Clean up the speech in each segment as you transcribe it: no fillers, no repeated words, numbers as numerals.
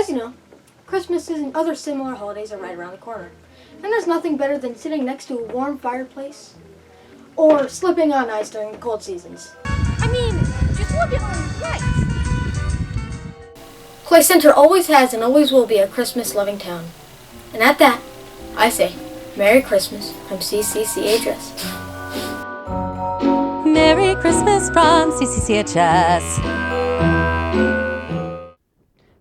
As you know, Christmas and other similar holidays are right around the corner. And there's nothing better than sitting next to a warm fireplace or slipping on ice during the cold seasons. I mean, just look at all these lights. Clay Center always has and always will be a Christmas-loving town. And at that, I say, Merry Christmas from CCCHS. Merry Christmas from CCCHS.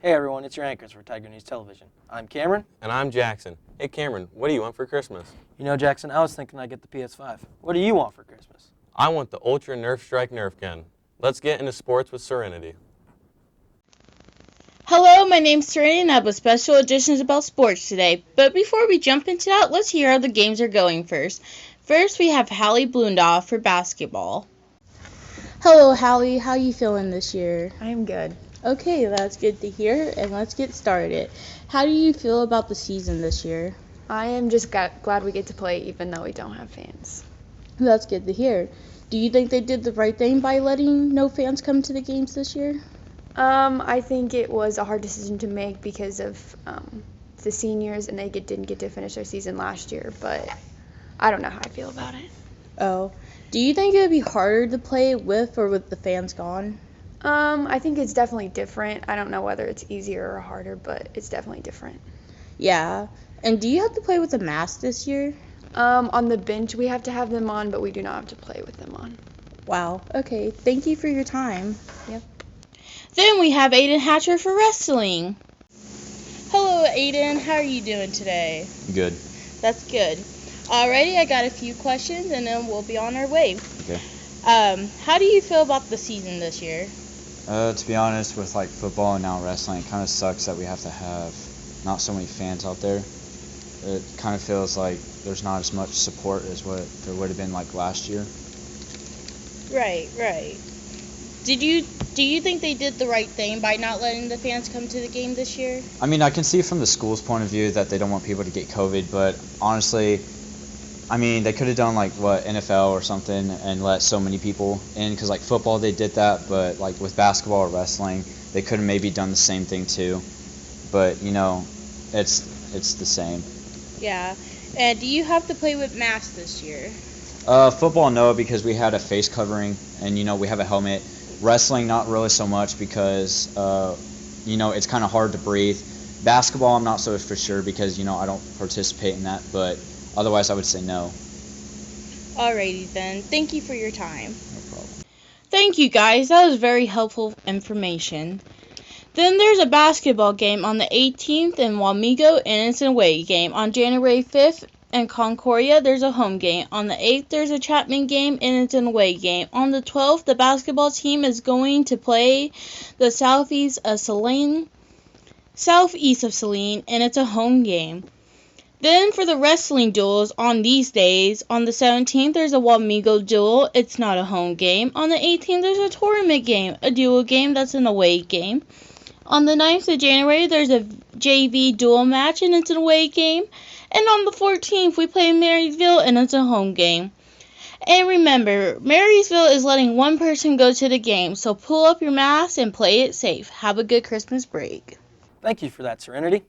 Hey everyone, it's your anchors for Tiger News Television. I'm Cameron. And I'm Jackson. Hey Cameron, what do you want for Christmas? You know, Jackson, I was thinking I'd get the PS5. What do you want for Christmas? I want the Ultra Nerf Strike Nerf gun. Let's get into sports with Serenity. Hello, my name's Serenity and I have a special edition about sports today. But before we jump into that, let's hear how the games are going first. First, we have Hallie Blundaw for basketball. Hello, Hallie. How are you feeling this year? I'm good. Okay, that's good to hear, and let's get started. How do you feel about the season this year? I am just glad we get to play even though we don't have fans. That's good to hear. Do you think they did the right thing by letting no fans come to the games this year? I think it was a hard decision to make because of the seniors and they didn't get to finish their season last year, but I don't know how I feel about it. Oh. Do you think it would be harder to play with or with the fans gone? I think it's definitely different. I don't know whether it's easier or harder, but it's definitely different. Yeah. And do you have to play with a mask this year? On the bench we have to have them on, but we do not have to play with them on. Wow. Okay. Thank you for your time. Yep. Then we have Aiden Hatcher for wrestling. Hello, Aiden. How are you doing today? Good. That's good. Alrighty, I got a few questions and then we'll be on our way. Okay. How do you feel about the season this year? To be honest, with like football and now wrestling, it kind of sucks that we have to have not so many fans out there. It kind of feels like there's not as much support as what there would have been like last year. Right. Do you think they did the right thing by not letting the fans come to the game this year? I mean, I can see from the school's point of view that they don't want people to get COVID, but honestly, I mean, they could have done like NFL or something and let so many people in, because like football they did that, but like with basketball or wrestling they could have maybe done the same thing too. But you know, it's the same. Yeah. And do you have to play with masks this year? Football, no, because we had a face covering and you know we have a helmet. Wrestling, not really so much because you know it's kind of hard to breathe. Basketball, I'm not so for sure because you know I don't participate in that, but otherwise, I would say no. Alrighty then. Thank you for your time. No problem. Thank you guys. That was very helpful information. Then there's a basketball game on the 18th in Wamego and it's an away game. On January 5th in Concordia, there's a home game. On the 8th, there's a Chapman game and it's an away game. On the 12th, the basketball team is going to play the southeast of Saline and it's a home game. Then for the wrestling duels on these days, on the 17th there's a Wamego duel, it's not a home game. On the 18th there's a tournament game, a duel game that's an away game. On the 9th of January there's a JV duel match and it's an away game. And on the 14th we play Marysville and it's a home game. And remember, Marysville is letting one person go to the game, so pull up your mask and play it safe. Have a good Christmas break. Thank you for that, Serenity.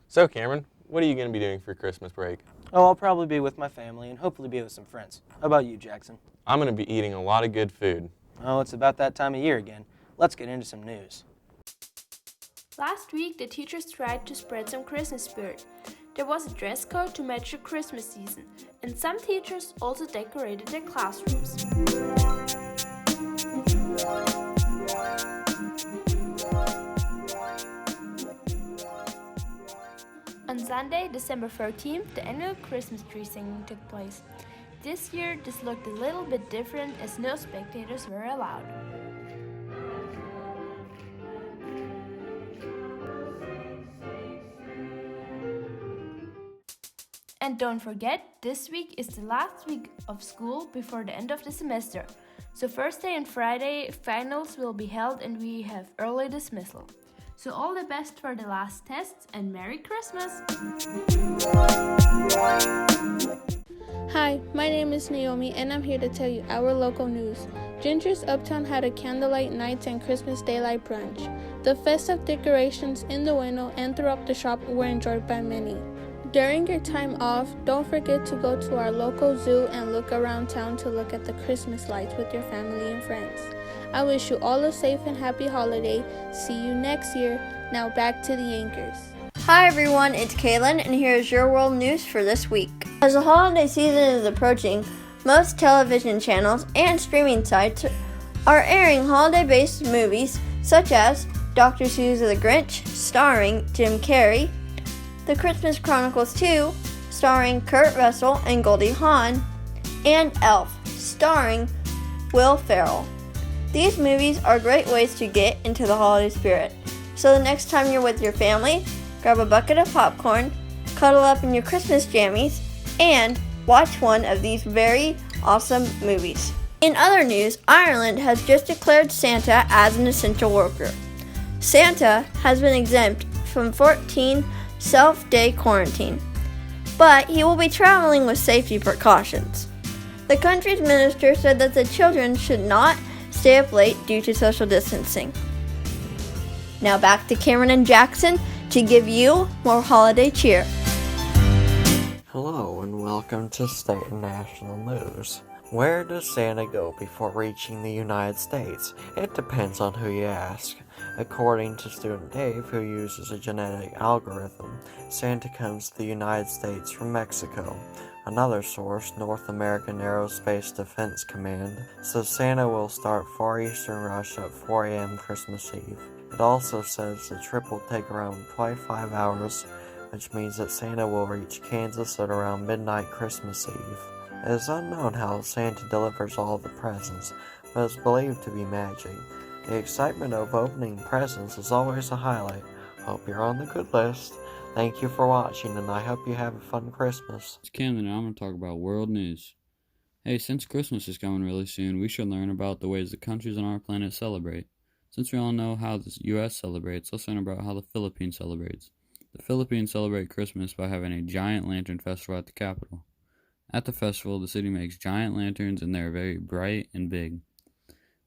So Cameron, what are you going to be doing for Christmas break? Oh, I'll probably be with my family and hopefully be with some friends. How about you, Jackson? I'm going to be eating a lot of good food. Oh, it's about that time of year again. Let's get into some news. Last week, the teachers tried to spread some Christmas spirit. There was a dress code to match the Christmas season, and some teachers also decorated their classrooms. On Sunday, December 13th, the annual Christmas tree singing took place. This year, this looked a little bit different as no spectators were allowed. And don't forget, this week is the last week of school before the end of the semester. So Thursday and Friday, finals will be held and we have early dismissal. So all the best for the last tests and Merry Christmas! Hi, my name is Naomi and I'm here to tell you our local news. Ginger's Uptown had a candlelight nights and Christmas daylight brunch. The festive decorations in the window and throughout the shop were enjoyed by many. During your time off, don't forget to go to our local zoo and look around town to look at the Christmas lights with your family and friends. I wish you all a safe and happy holiday. See you next year. Now back to the anchors. Hi everyone, it's Kaylin, and here's your world news for this week. As the holiday season is approaching, most television channels and streaming sites are airing holiday-based movies such as Dr. Seuss The Grinch, starring Jim Carrey, The Christmas Chronicles 2, starring Kurt Russell and Goldie Hawn, and Elf, starring Will Ferrell. These movies are great ways to get into the holiday spirit. So the next time you're with your family, grab a bucket of popcorn, cuddle up in your Christmas jammies, and watch one of these very awesome movies. In other news, Ireland has just declared Santa as an essential worker. Santa has been exempt from 14 self-day quarantine, but he will be traveling with safety precautions. The country's minister said that the children should not stay up late due to social distancing. Now back to Cameron and Jackson to give you more holiday cheer. Hello and welcome to state and national news. Where does Santa go before reaching the United States? It depends on who you ask. According to student Dave, who uses a genetic algorithm, Santa comes to the United States from Mexico. Another source, North American Aerospace Defense Command, says Santa will start Far Eastern Russia at 4 a.m. Christmas Eve. It also says the trip will take around 25 hours, which means that Santa will reach Kansas at around midnight Christmas Eve. It is unknown how Santa delivers all the presents, but it's believed to be magic. The excitement of opening presents is always a highlight. Hope you're on the good list. Thank you for watching, and I hope you have a fun Christmas. It's Camden, and I'm going to talk about world news. Hey, since Christmas is coming really soon, we should learn about the ways the countries on our planet celebrate. Since we all know how the U.S. celebrates, let's learn about how the Philippines celebrates. The Philippines celebrate Christmas by having a giant lantern festival at the capital. At the festival, the city makes giant lanterns, and they are very bright and big.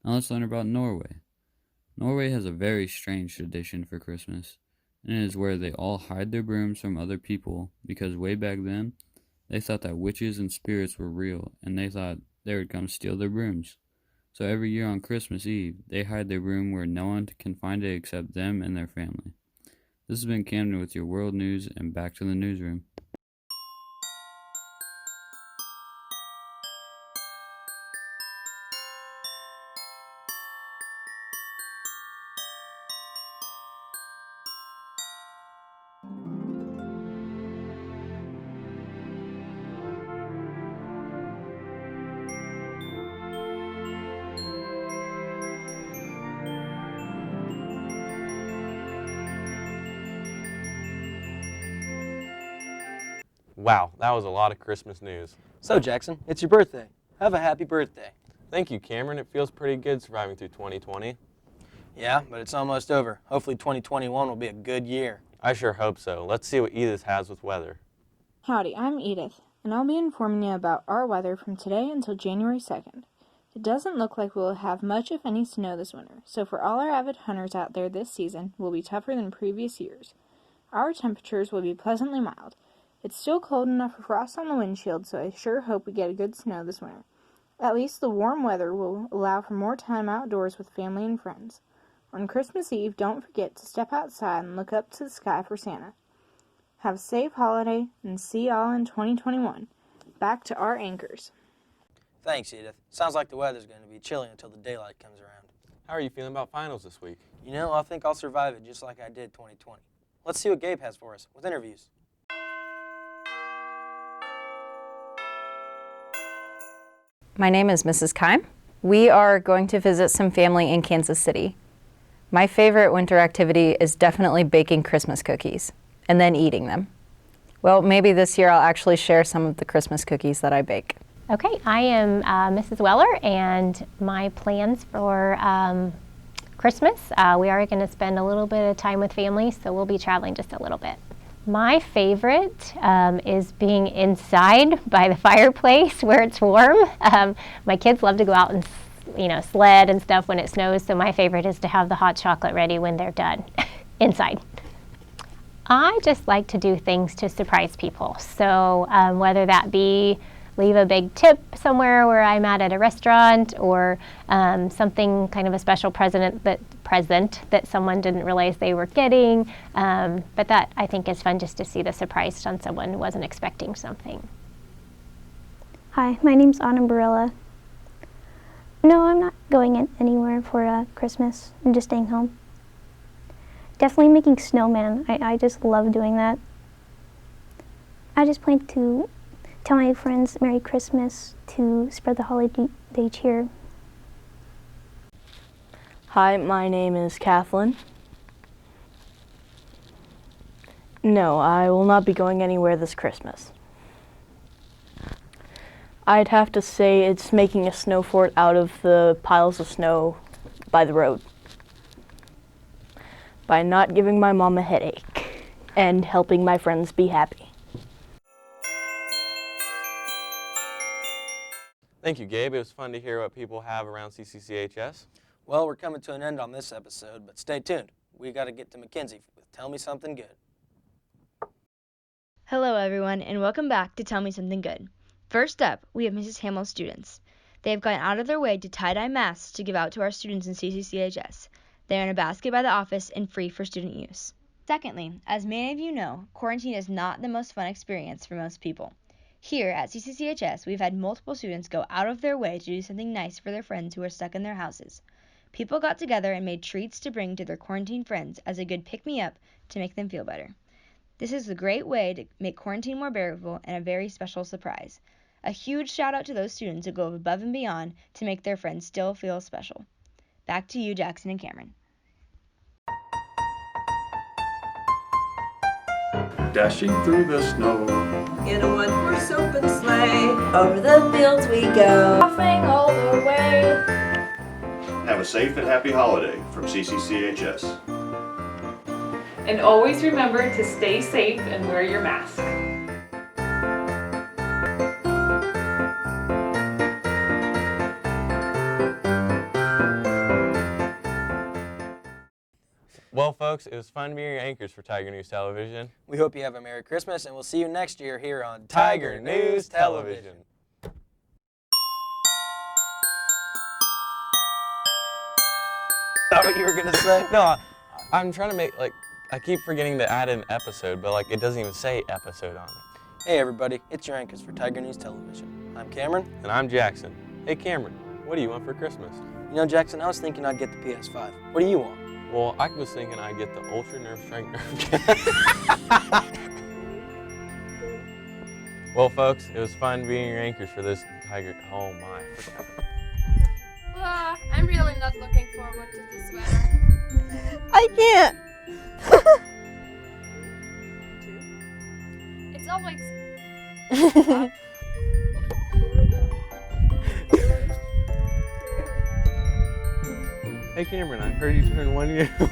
Now let's learn about Norway. Norway has a very strange tradition for Christmas, and it is where they all hide their brooms from other people because way back then, they thought that witches and spirits were real, and they thought they would come steal their brooms. So every year on Christmas Eve, they hide their broom where no one can find it except them and their family. This has been Camden with your world news, and back to the newsroom. Wow, that was a lot of Christmas news. So, Jackson, it's your birthday. Have a happy birthday. Thank you, Cameron. It feels pretty good surviving through 2020. Yeah, but it's almost over. Hopefully 2021 will be a good year. I sure hope so. Let's see what Edith has with weather. Howdy, I'm Edith, and I'll be informing you about our weather from today until January 2nd. It doesn't look like we'll have much if any snow this winter, so for all our avid hunters out there this season will be tougher than previous years. Our temperatures will be pleasantly mild. It's still cold enough for frost on the windshield, so I sure hope we get a good snow this winter. At least the warm weather will allow for more time outdoors with family and friends. On Christmas Eve, don't forget to step outside and look up to the sky for Santa. Have a safe holiday, and see y'all in 2021. Back to our anchors. Thanks, Edith. Sounds like the weather's going to be chilly until the daylight comes around. How are you feeling about finals this week? You know, I think I'll survive it just like I did 2020. Let's see what Gabe has for us with interviews. My name is Mrs. Kime. We are going to visit some family in Kansas City. My favorite winter activity is definitely baking Christmas cookies and then eating them. Well, maybe this year I'll actually share some of the Christmas cookies that I bake. Okay, I am Mrs. Weller, and my plans for Christmas, we are going to spend a little bit of time with family, so we'll be traveling just a little bit. My favorite is being inside by the fireplace where it's warm. My kids love to go out and sled and stuff when it snows, so my favorite is to have the hot chocolate ready when they're done inside. I just like to do things to surprise people. So whether that be leave a big tip somewhere where I'm at a restaurant, or something kind of a special present that someone didn't realize they were getting. But that I think is fun, just to see the surprise on someone who wasn't expecting something. Hi, my name's Anna Barilla. No, I'm not going anywhere for Christmas. I'm just staying home. Definitely making snowman. I just love doing that. I just plan to tell my friends Merry Christmas to spread the holiday cheer. Hi, my name is Kathleen. No, I will not be going anywhere this Christmas. I'd have to say it's making a snow fort out of the piles of snow by the road, by not giving my mom a headache and helping my friends be happy. Thank you, Gabe. It was fun to hear what people have around CCCHS. Well, we're coming to an end on this episode, but stay tuned. We got to get to Mackenzie with Tell Me Something Good. Hello, everyone, and welcome back to Tell Me Something Good. First up, we have Mrs. Hamill's students. They have gone out of their way to tie-dye masks to give out to our students in CCCHS. They are in a basket by the office and free for student use. Secondly, as many of you know, quarantine is not the most fun experience for most people. Here at CCCHS, we've had multiple students go out of their way to do something nice for their friends who are stuck in their houses. People got together and made treats to bring to their quarantine friends as a good pick-me-up to make them feel better. This is a great way to make quarantine more bearable and a very special surprise. A huge shout out to those students who go above and beyond to make their friends still feel special. Back to you, Jackson and Cameron. Dashing through the snow in a one-horse open sleigh, over the fields we go, laughing all the way. Have a safe and happy holiday from CCCHS. And always remember to stay safe and wear your mask. Well, folks, it was fun being your anchors for Tiger News Television. We hope you have a Merry Christmas, and we'll see you next year here on Tiger News Television. Is that what you were going to say? No, I'm trying to make, I keep forgetting to add an episode, but, it doesn't even say episode on it. Hey, everybody, it's your anchors for Tiger News Television. I'm Cameron. And I'm Jackson. Hey, Cameron, what do you want for Christmas? You know, Jackson, I was thinking I'd get the PS5. What do you want? Well, I was thinking I'd get the Ultra Nerve Strike Nerve. Well, folks, it was fun being your anchors for this Tiger. Oh my. I'm really not looking forward to this weather. I can't. It's always. Hey, Cameron, I heard you turned 1 year old.